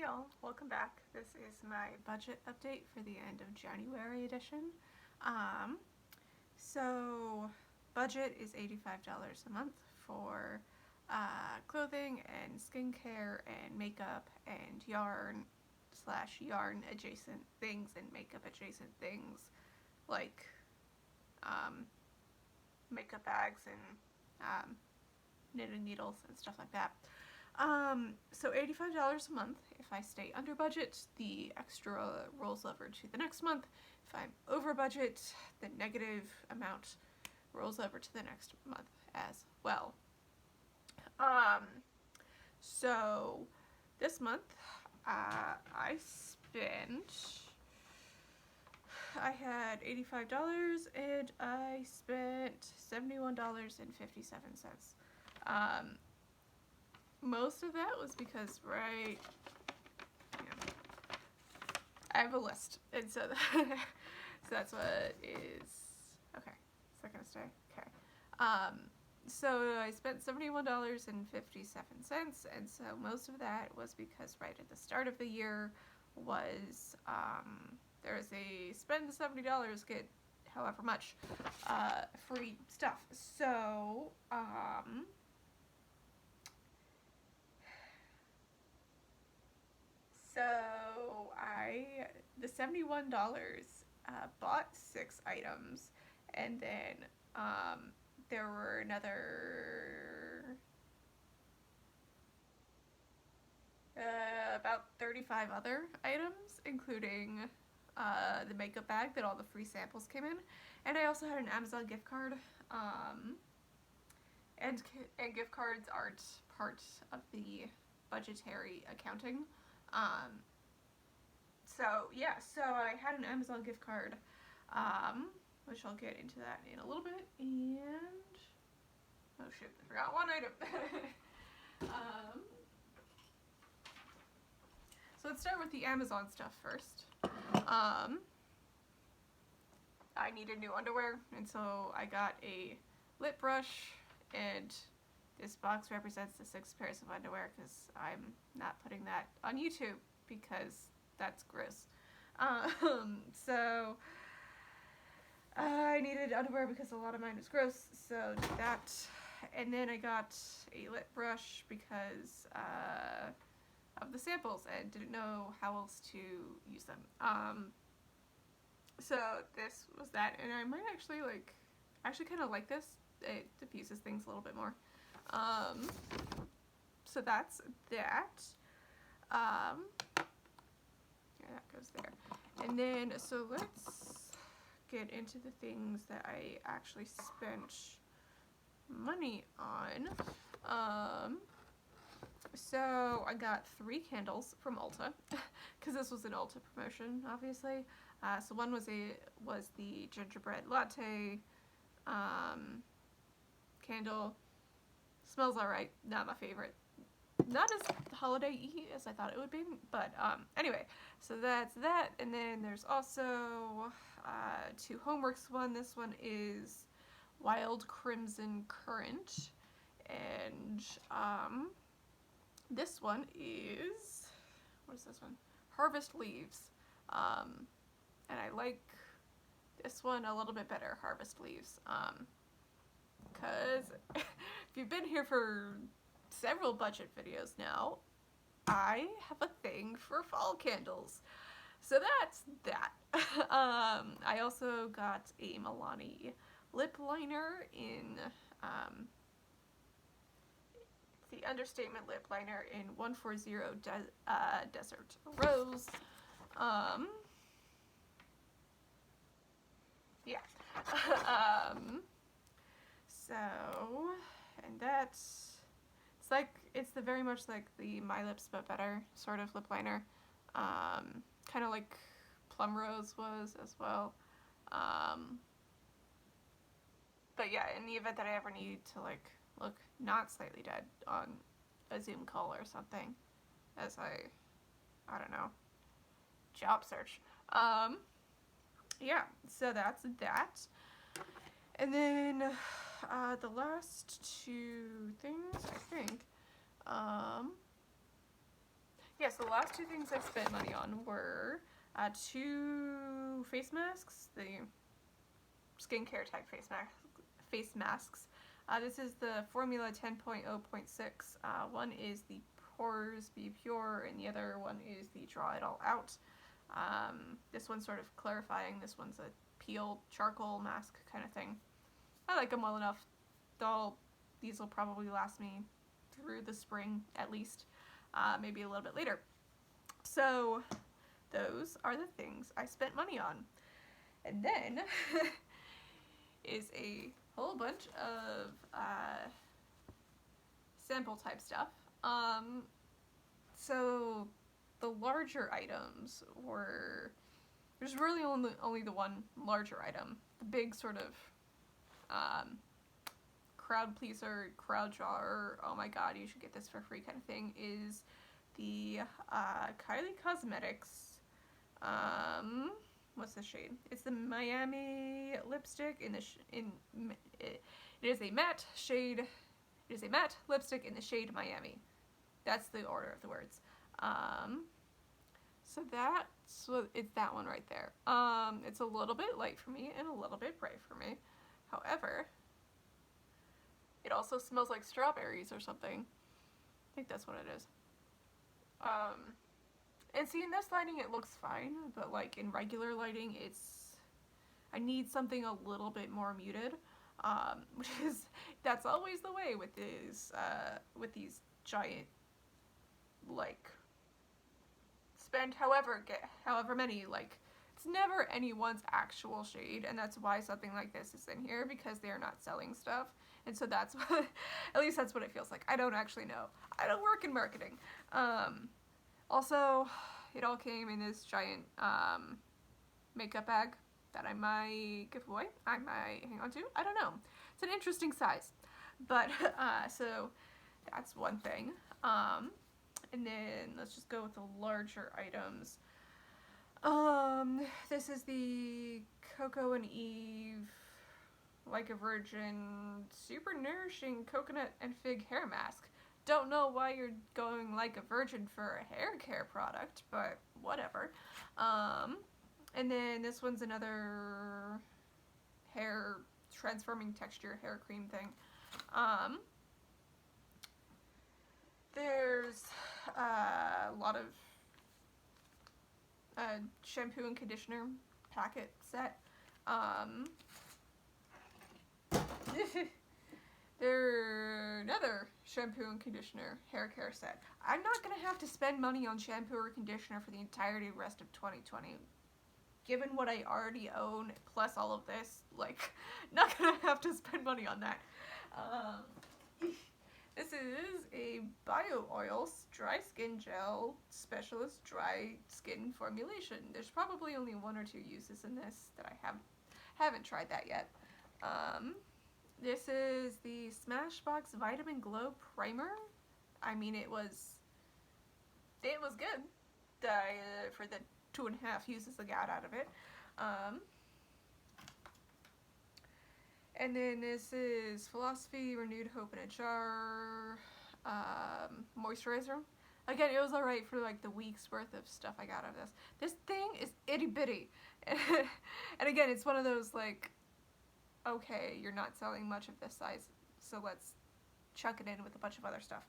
y'all, welcome back. This is my budget update for the end of January edition. Um, so budget is $85 a month for clothing and skincare and makeup and yarn/yarn adjacent things and makeup adjacent things like makeup bags and knitting needles and stuff like that. So $85 a month. If I stay under budget, the extra rolls over to the next month. If I'm over budget, the negative amount rolls over to the next month as well. So this month, I had $85 and I spent $71.57. Most of that was because, I have a list, and so, so that's what is, okay, is that gonna stay? Okay. So I spent $71.57, and so most of that was because right at the start of the year was, there was a spend $70, get however much, free stuff. So, the $71 bought 6 items, and then there were another about 35 other items, including the makeup bag that all the free samples came in, and I also had an Amazon gift card. And gift cards aren't part of the budgetary accounting. So yeah, so I had an Amazon gift card, which I'll get into that in a little bit, and oh shoot, I forgot one item. So let's start with the Amazon stuff first. I needed new underwear, and so I got a lip brush, and this box represents the 6 pairs of underwear because I'm not putting that on YouTube because that's gross. So I needed underwear because a lot of mine was gross, so did that. And then I got a lip brush because of the samples and didn't know how else to use them. So this was that, and I might actually kind of like this. It diffuses things a little bit more. So that's that. Yeah, that goes there. And then, so let's get into the things that I actually spent money on. So I got 3 candles from Ulta, because this was an Ulta promotion, obviously. So one was the gingerbread latte candle. Smells alright, not my favorite. Not as holiday-y as I thought it would be, but anyway, so that's that. And then there's also 2 homeworks. This one is Wild Crimson Currant, and this one is, what is this one? Harvest Leaves, and I like this one a little bit better, Harvest Leaves, because if you've been here for several budget videos now, I have a thing for fall candles. So that's that. I also got a Milani lip liner in the Understatement lip liner in 140 Desert Rose. Yeah. So, and that's, it's the very much like the My Lips But Better sort of lip liner. Kind of like Plum Rose was as well. But yeah, in the event that I ever need to look not slightly dead on a Zoom call or something, as I don't know, job search. Yeah, so that's that. And then the last 2 things, I think, Yeah, so the last two things I spent money on were two face masks, the skincare type face masks. This is the Formula 10.0.6. One is the Pores Be Pure, and the other one is the Draw It All Out. This one's sort of clarifying. This one's a peel charcoal mask kind of thing. I like them well enough. These will probably last me through the spring at least, maybe a little bit later. So those are the things I spent money on. And then is a whole bunch of sample type stuff. So the larger items were, there's really only the one larger item. The big sort of crowd pleaser, crowd drawer, oh my god, you should get this for free kind of thing, is the Kylie Cosmetics, what's the shade? It's the Miami lipstick in the it is a matte shade. It is a matte lipstick in the shade Miami. That's the order of the words. So it's that one right there. It's a little bit light for me and a little bit bright for me. However, it also smells like strawberries or something. I think that's what it is. And see, in this lighting it looks fine, but like in regular lighting I need something a little bit more muted, which is, that's always the way with these giant, like, spend however many, like, it's never anyone's actual shade, and that's why something like this is in here, because they're not selling stuff, and so that's what, at least that's what it feels like. I don't actually know. I don't work in marketing. Also, it all came in this giant makeup bag that I might give away. I might hang on to. I don't know. It's an interesting size. But, so that's one thing. And then let's just go with the larger items. This is the Coco and Eve Like a Virgin Super Nourishing Coconut and Fig Hair Mask. Don't know why you're going like a virgin for a hair care product, but whatever. And then this one's another hair transforming texture hair cream thing. There's a lot of shampoo and conditioner packet set. There's another shampoo and conditioner hair care set. I'm not going to have to spend money on shampoo or conditioner for the entirety of the rest of 2020. Given what I already own, plus all of this, like, not going to have to spend money on that. This is a Bio Oils Dry Skin Gel Specialist Dry Skin Formulation. There's probably only one or two uses in this that I haven't tried that yet. This is the Smashbox Vitamin Glow Primer. I mean, it was good for the 2.5 uses I got out of it. And then this is Philosophy Renewed Hope in a Jar moisturizer. Again, it was alright for like the week's worth of stuff I got out of this. This thing is itty bitty. And again, it's one of those like, okay, you're not selling much of this size, so let's chuck it in with a bunch of other stuff.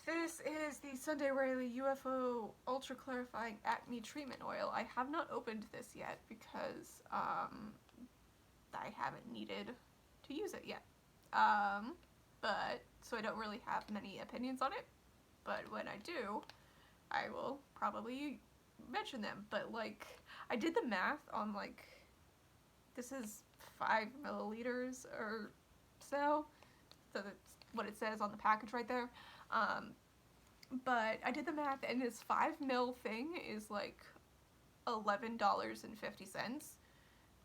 This is the Sunday Riley UFO Ultra Clarifying Acne Treatment Oil. I have not opened this yet because I haven't needed to use it yet. So I don't really have many opinions on it, but when I do, I will probably mention them. But like, I did the math on like, this is 5 milliliters or so that's what it says on the package right there. But I did the math, and this 5 ml thing is like $11.50,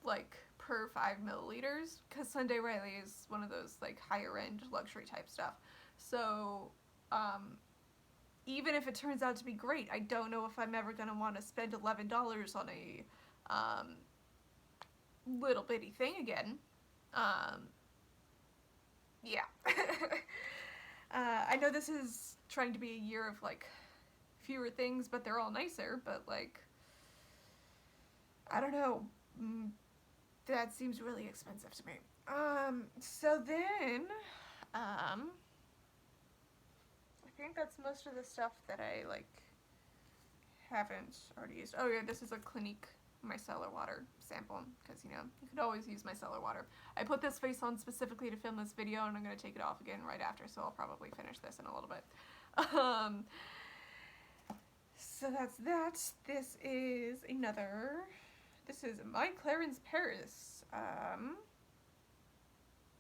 like per 5 milliliters, because Sunday Riley is one of those like higher end luxury type stuff. So even if it turns out to be great, I don't know if I'm ever going to want to spend $11 on a little bitty thing again. Yeah. know this is trying to be a year of like fewer things, but they're all nicer, but like, I don't know, that seems really expensive to me. So then, I think that's most of the stuff that I like haven't already used. Oh yeah, this is a Clinique micellar water sample, because you know, you could always use micellar water. I put this face on specifically to film this video, and I'm going to take it off again right after, so I'll probably finish this in a little bit. So that's that. This is My Clarins Paris.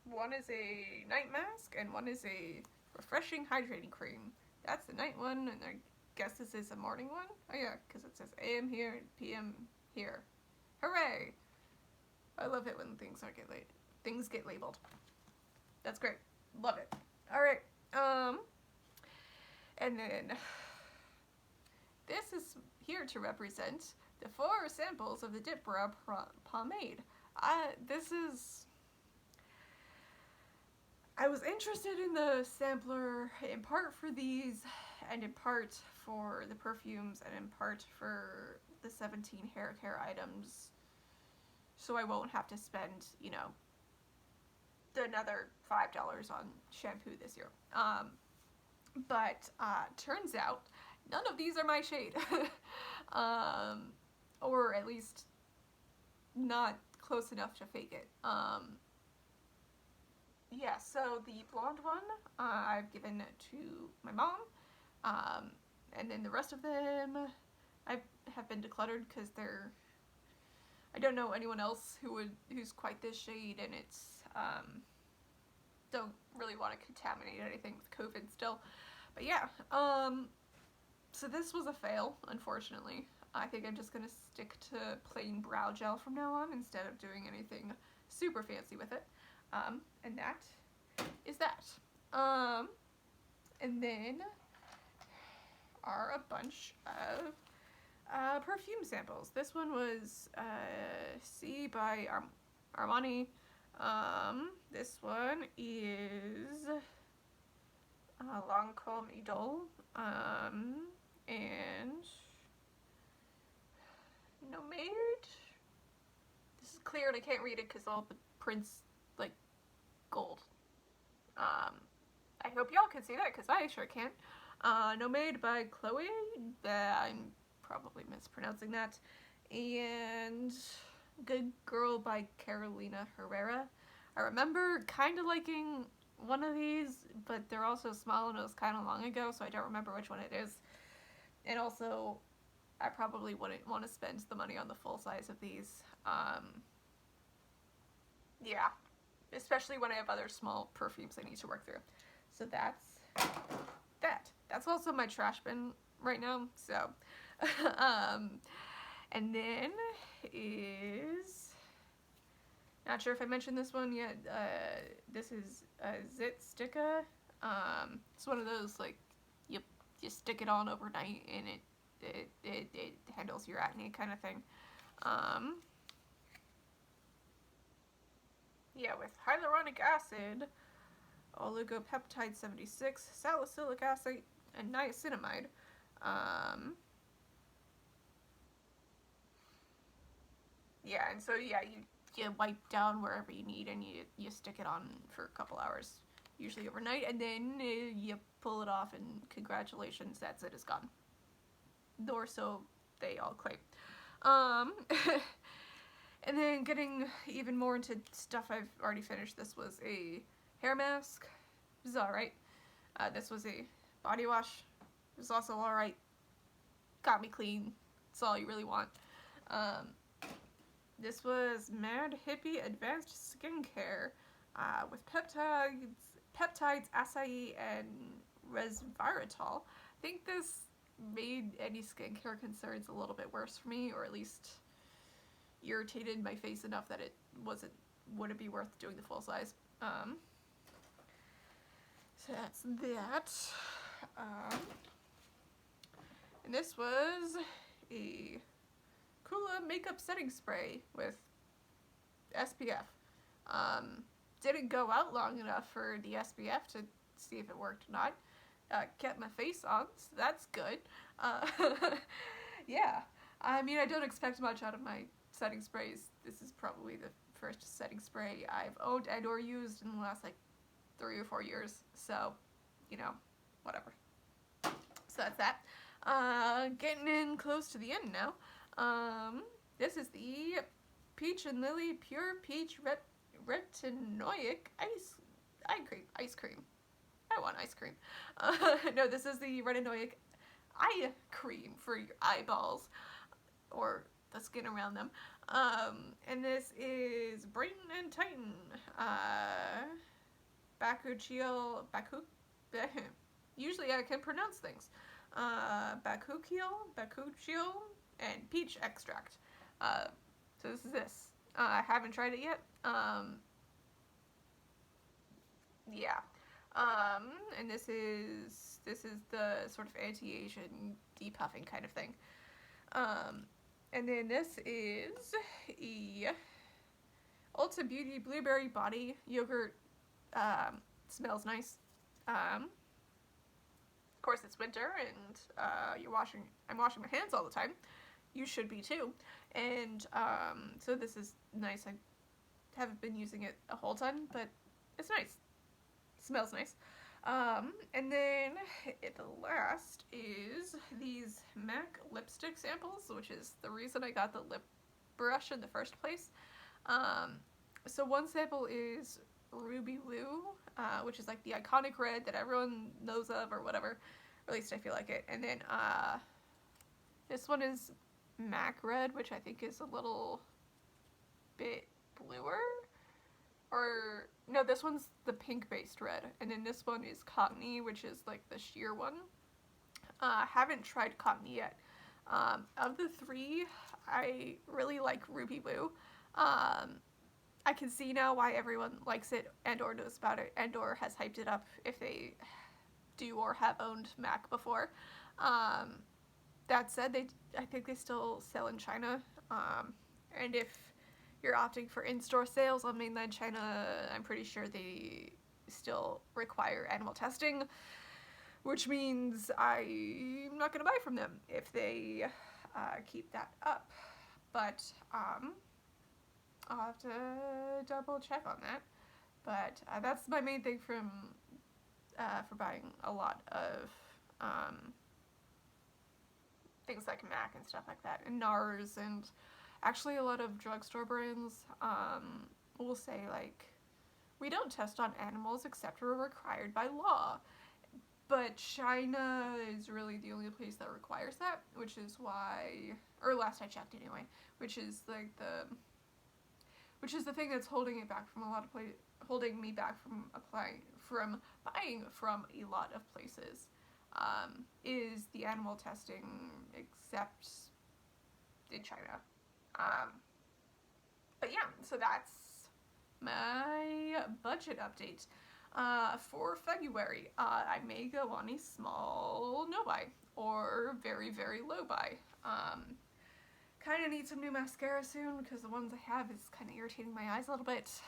One is a night mask, and one is a refreshing hydrating cream. That's the night one, and I guess this is a morning one. Oh yeah, because it says AM here and PM here. Hooray! I love it when things get labeled. That's great. Love it. All right. And then this is here to represent the 4 samples of the Dip Brow Pomade. I was interested in the sampler in part for these, and in part for the perfumes, and in part for the 17 hair care items, so I won't have to spend, you know, another $5 on shampoo this year. But turns out none of these are my shade. Or at least not close enough to fake it. Yeah, so the blonde one I've given to my mom, and then the rest of them I have been decluttered because I don't know anyone else who's quite this shade, and it's don't really want to contaminate anything with COVID still. But yeah, so this was a fail, unfortunately. I think I'm just gonna stick to plain brow gel from now on instead of doing anything super fancy with it. And that is that. And then are a bunch of perfume samples. This one was C by Armani. This one is Lancome Idole, and Nomade. This is clear and I can't read it because all the prints like gold. I hope y'all can see that because I sure can't. Nomade by Chloe. I'm probably mispronouncing that. And Good Girl by Carolina Herrera. I remember kind of liking one of these, but they're also small and it was kind of long ago, so I don't remember which one it is. And also, I probably wouldn't want to spend the money on the full size of these. Yeah, especially when I have other small perfumes I need to work through. So that's that. That's also my trash bin right now, so. And then is, not sure if I mentioned this one yet, this is Zit Sticka. It's one of those, like, you stick it on overnight and it handles your acne kind of thing. Yeah, with hyaluronic acid, oligopeptide 76, salicylic acid, and niacinamide. Yeah, and so yeah, you wipe down wherever you need, and you stick it on for a couple hours, usually overnight, and then you pull it off, and congratulations, that's it, it's gone. Or so they all claim. And then getting even more into stuff I've already finished, this was a hair mask. It was alright. This was a body wash. It was also alright. Got me clean. That's all you really want. This was Mad Hippie Advanced Skincare with peptides, acai, and resveratrol. I think this made any skincare concerns a little bit worse for me, or at least irritated my face enough that it wouldn't be worth doing the full size. So that's that. And this was a Coola makeup setting spray with SPF. Didn't go out long enough for the SPF to see if it worked or not. kept my face on, so that's good. Uh, yeah, I mean, I don't expect much out of my setting sprays. This is probably the first setting spray I've owned and or used in the last like 3 or 4 years, so, you know, whatever. So that's that. Getting in close to the end now. This is the Peach and Lily Pure Peach Retinoic Ice Cream. I want ice cream. No, this is the retinoic eye cream for your eyeballs or the skin around them. And this is Brighten and Tighten. Bakuchiol. Usually I can pronounce things. Bakuchiol, and peach extract. So this is this. I haven't tried it yet. Yeah. And this is the sort of anti-Asian depuffing kind of thing. And then this is Ulta Beauty Blueberry Body Yogurt. Smells nice. Of course, it's winter, and I'm washing my hands all the time. You should be too. And so this is nice. I haven't been using it a whole ton, but it's nice. Smells nice. And then the last is these MAC lipstick samples, which is the reason I got the lip brush in the first place. So one sample is Ruby Woo, which is like the iconic red that everyone knows of or whatever. Or at least I feel like it. And then this one is MAC red, which I think is a little bit bluer. Or no, this one's the pink based red, and then this one is Cottony, which is like the sheer one. Haven't tried Cottony yet. Of the three, I really like Ruby Woo. I can see now why everyone likes it and or knows about it and or has hyped it up if they do or have owned MAC before. That said, I think they still sell in China, and if you're opting for in-store sales on mainland China, I'm pretty sure they still require animal testing, which means I'm not going to buy from them if they keep that up. But I'll have to double check on that. But that's my main thing for buying a lot of things like MAC and stuff like that, and NARS, and actually a lot of drugstore brands will say, like, we don't test on animals except we're required by law. But China is really the only place that requires that, which is why, or last I checked anyway, which is like the thing that's holding me back from buying from a lot of places, is the animal testing, except in China. But yeah, so that's my budget update. For February, I may go on a small no-buy, or very, very low buy. Kind of need some new mascara soon, because the ones I have is kind of irritating my eyes a little bit.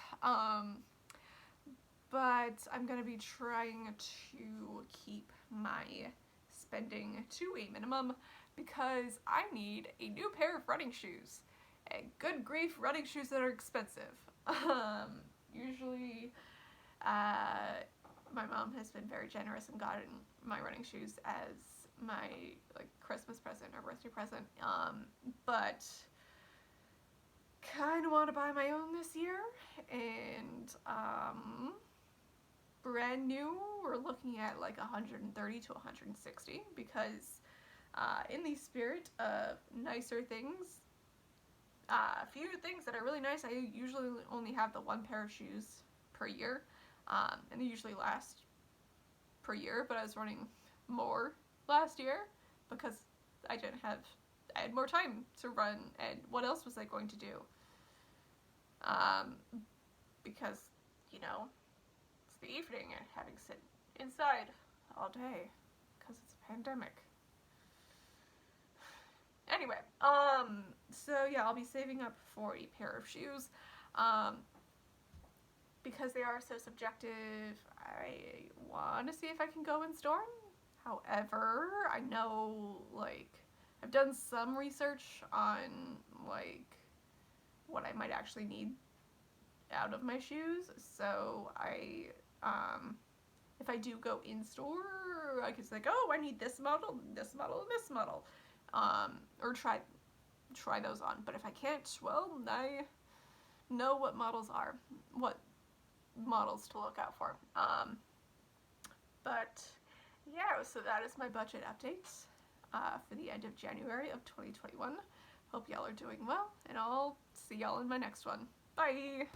But I'm going to be trying to keep my spending to a minimum, because I need a new pair of running shoes. And good grief, running shoes that are expensive. Usually, my mom has been very generous and gotten my running shoes as my like Christmas present or birthday present. But kind of want to buy my own this year, and brand new, we're looking at like 130 to 160, because in the spirit of nicer things, a few things that are really nice. I usually only have the one pair of shoes per year, and they usually last per year, but I was running more last year because I had more time to run, and what else was I going to do? Because, you know, it's the evening and having to sit inside all day because it's a pandemic. Anyway, so yeah, I'll be saving up for a pair of shoes. Because they are so subjective, I want to see if I can go in store However, I know, like, I've done some research on, like, what I might actually need out of my shoes, so if I do go in store, I can say, like, oh, I need this model, this model, and this model, or try those on. But if I can't, well, I know what models to look out for. But yeah, so that is my budget updates for the end of January of 2021. Hope y'all are doing well, and I'll see y'all in my next one. Bye!